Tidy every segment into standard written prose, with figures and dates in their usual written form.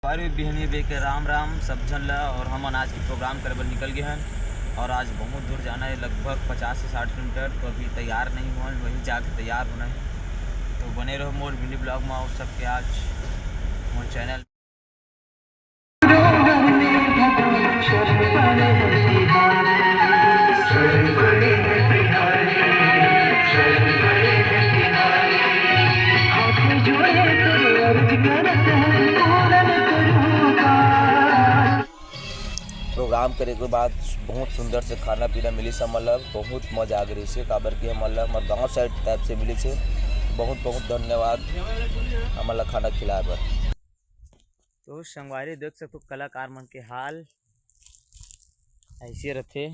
बारहवीं बिहनी बे के राम राम सब झन ला। और हम आज के प्रोग्राम करे बर निकल गए हैं और आज बहुत दूर जाना है, लगभग 50 से 60 किलोमीटर। तो अभी तैयार नहीं हुआ, वहीं जाके तैयार होना है। तो बने रहो मोर मिनी ब्लॉग में और सबके आज मोर चैनल। प्रोग्राम करे के बाद बहुत सुंदर से खाना पीना मिली से मतलब बहुत मजा आ गई से। काबर कि हमारा हमारे गाँव साइड टाइप से मिली से। बहुत बहुत धन्यवाद हमारा खाना खिलाए पर। तो संगवारी देख सकते हो कलाकार मन के हाल ऐसे रहते।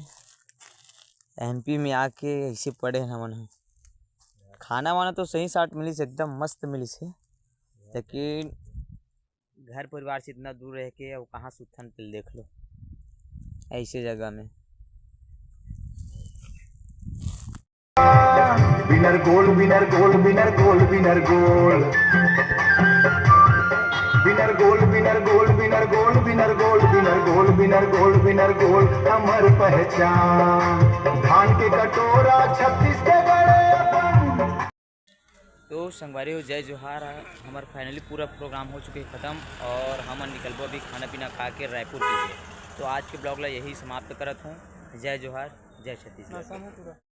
एमपी में आके ऐसे पड़े हैं मन। खाना वाना तो सही साट मिली से, एकदम मस्त मिली से, लेकिन घर परिवार से इतना दूर रह के और कहाँ सुथन तिल देख लो ऐसे जगह में। विनर गोल विनर गोल विनर गोल विनर गोल विनर गोल विनर गोल विनर गोल विनर गोल विनर गोल विनर गोल विनर गोल अमर पहचान धान के कटोरा 36 के बड़े। तो संगवारी हो जय जोहार। हमारे फाइनली पूरा प्रोग्राम हो चुके ख़त्म और हम निकलबो अभी खाना पीना खा के रायपुर के लिए। तो आज के ब्लॉग ला यही समाप्त करत हूँ। जय जोहार, जय छत्तीसगढ़।